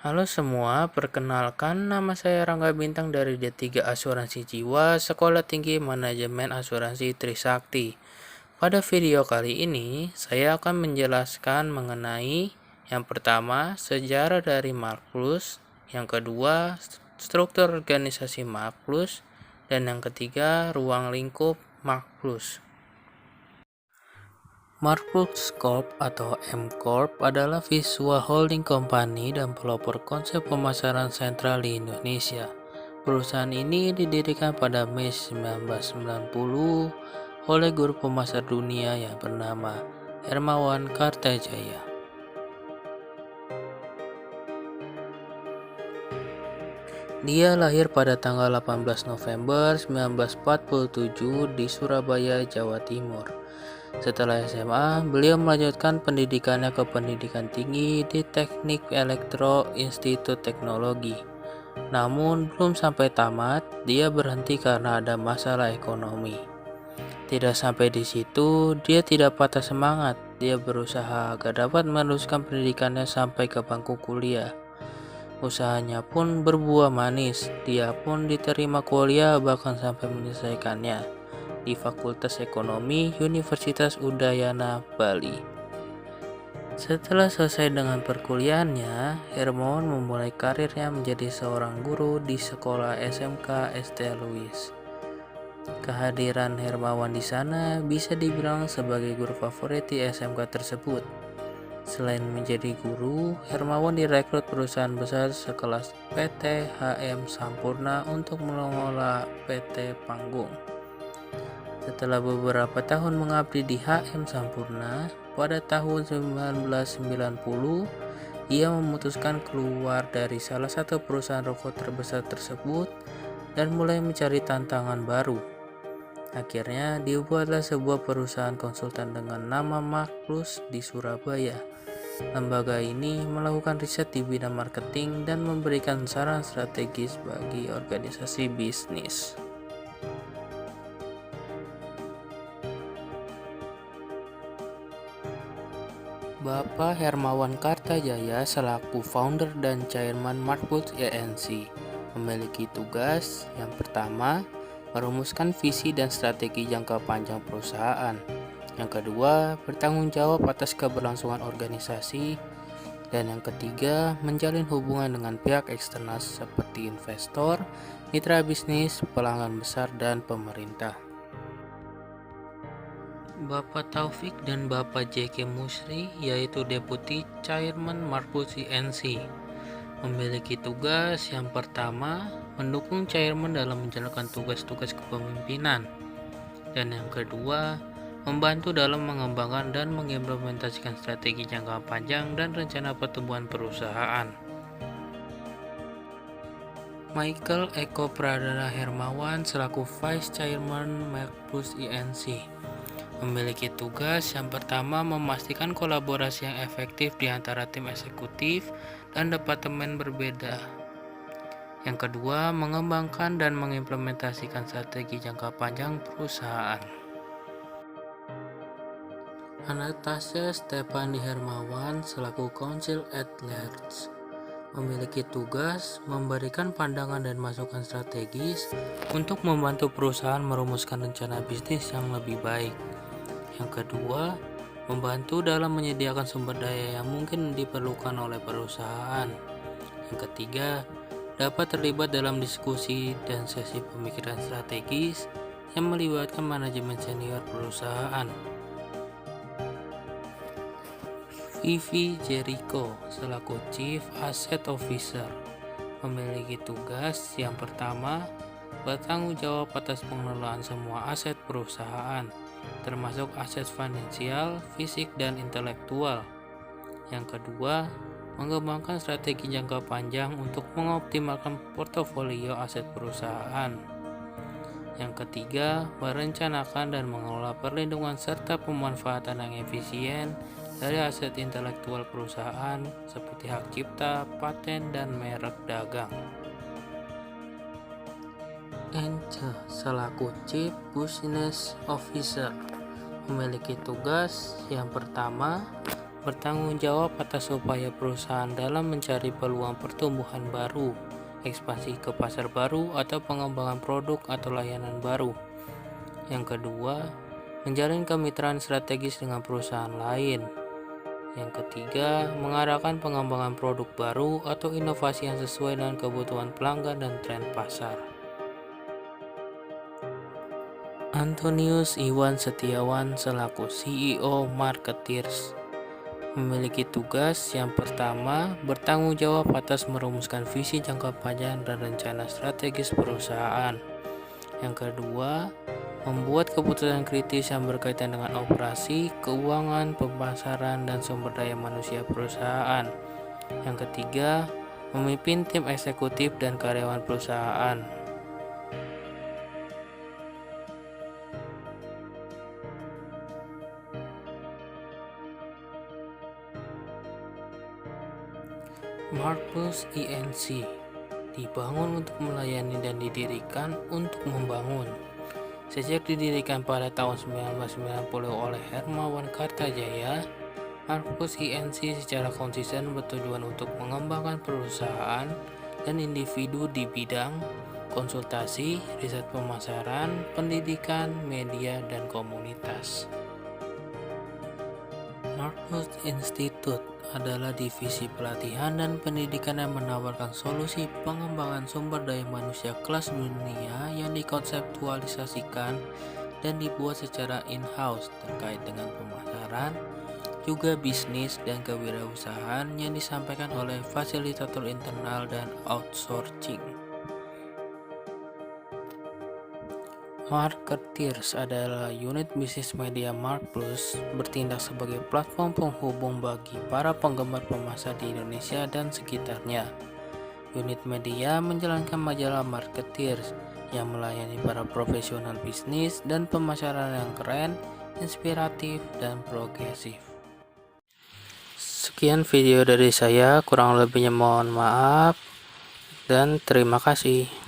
Halo semua, perkenalkan nama saya Rangga Bintang dari D3 Asuransi Jiwa, Sekolah Tinggi Manajemen Asuransi Trisakti. Pada video kali ini, saya akan menjelaskan mengenai yang pertama, sejarah dari Marklus, yang kedua, struktur organisasi Marklus, dan yang ketiga, ruang lingkup Marklus. Marklus Corp atau M Corp adalah visual holding company dan pelopor konsep pemasaran sentral di Indonesia. Perusahaan ini didirikan pada Mei 1990 oleh guru pemasar dunia yang bernama Hermawan Kartajaya. Dia lahir pada tanggal 18 November 1947 di Surabaya, Jawa Timur. Setelah SMA, beliau melanjutkan pendidikannya ke pendidikan tinggi di Teknik Elektro Institut Teknologi. Namun, belum sampai tamat, dia berhenti karena ada masalah ekonomi. Tidak sampai di situ, dia tidak patah semangat. Dia berusaha agar dapat meneruskan pendidikannya sampai ke bangku kuliah. Usahanya pun berbuah manis. Dia pun diterima kuliah bahkan sampai menyelesaikannya di Fakultas Ekonomi Universitas Udayana, Bali. Setelah selesai dengan perkuliahannya, Hermawan memulai karirnya menjadi seorang guru di sekolah SMK St. Louis. Kehadiran Hermawan di sana bisa dibilang sebagai guru favorit di SMK tersebut. Selain menjadi guru, Hermawan direkrut perusahaan besar sekelas PT HM Sampurna untuk mengelola PT Panggung. Setelah beberapa tahun mengabdi di HM Sampurna, pada tahun 1990, ia memutuskan keluar dari salah satu perusahaan rokok terbesar tersebut dan mulai mencari tantangan baru. Akhirnya dibuatlah sebuah perusahaan konsultan dengan nama Marklus di Surabaya. Lembaga ini melakukan riset di bidang marketing dan memberikan saran strategis bagi organisasi bisnis. Bapak Hermawan Kartajaya selaku founder dan chairman Marklus ENC memiliki tugas yang pertama, merumuskan visi dan strategi jangka panjang perusahaan. Yang kedua, bertanggung jawab atas keberlangsungan organisasi. Dan yang ketiga, menjalin hubungan dengan pihak eksternal seperti investor, mitra bisnis, pelanggan besar, dan pemerintah. Bapak Taufik dan Bapak J.K. Musri, yaitu Deputi Chairman Marklus INC, memiliki tugas yang pertama, mendukung Chairman dalam menjalankan tugas-tugas kepemimpinan. Dan yang kedua, membantu dalam mengembangkan dan mengimplementasikan strategi jangka panjang dan rencana pertumbuhan perusahaan. Michael Eko Pradana Hermawan selaku Vice Chairman Marklus INC memiliki tugas yang pertama, memastikan kolaborasi yang efektif di antara tim eksekutif dan departemen berbeda. Yang kedua, mengembangkan dan mengimplementasikan strategi jangka panjang perusahaan. Anastasia Stefani Hermawan selaku Counsel at Large memiliki tugas memberikan pandangan dan masukan strategis untuk membantu perusahaan merumuskan rencana bisnis yang lebih baik. Yang kedua, membantu dalam menyediakan sumber daya yang mungkin diperlukan oleh perusahaan. Yang ketiga, dapat terlibat dalam diskusi dan sesi pemikiran strategis yang melibatkan manajemen senior perusahaan. Vivi Jericho selaku Chief Asset Officer memiliki tugas yang pertama, bertanggung jawab atas pengelolaan semua aset perusahaan, termasuk aset finansial, fisik, dan intelektual. Yang kedua, mengembangkan strategi jangka panjang untuk mengoptimalkan portofolio aset perusahaan. Yang ketiga, merencanakan dan mengelola perlindungan serta pemanfaatan yang efisien dari aset intelektual perusahaan seperti hak cipta, paten, dan merek dagang. Ence selaku Chief Business Officer memiliki tugas yang pertama, bertanggung jawab atas upaya perusahaan dalam mencari peluang pertumbuhan baru, ekspansi ke pasar baru, atau pengembangan produk atau layanan baru. Yang kedua, menjalin kemitraan strategis dengan perusahaan lain. Yang ketiga, mengarahkan pengembangan produk baru atau inovasi yang sesuai dengan kebutuhan pelanggan dan tren pasar. Antonius Iwan Setiawan selaku CEO Marketeers memiliki tugas yang pertama, bertanggung jawab atas merumuskan visi jangka panjang dan rencana strategis perusahaan. Yang kedua, membuat keputusan kritis yang berkaitan dengan operasi, keuangan, pemasaran, dan sumber daya manusia perusahaan. Yang ketiga, memimpin tim eksekutif dan karyawan perusahaan. Markplus Inc. dibangun untuk melayani dan didirikan untuk membangun. Sejak didirikan pada tahun 1990 oleh Hermawan Kartajaya, Markplus Inc. secara konsisten bertujuan untuk mengembangkan perusahaan dan individu di bidang konsultasi, riset pemasaran, pendidikan, media, dan komunitas. Markplus Institute adalah divisi pelatihan dan pendidikan yang menawarkan solusi pengembangan sumber daya manusia kelas dunia yang dikonseptualisasikan dan dibuat secara in-house terkait dengan pemasaran, juga bisnis dan kewirausahaan yang disampaikan oleh fasilitator internal dan outsourcing. Marketeers adalah unit bisnis media Markplus, bertindak sebagai platform penghubung bagi para penggemar pemasar di Indonesia dan sekitarnya. Unit media menjalankan majalah Marketeers yang melayani para profesional bisnis dan pemasaran yang keren, inspiratif, dan progresif. Sekian video dari saya, kurang lebihnya mohon maaf dan terima kasih.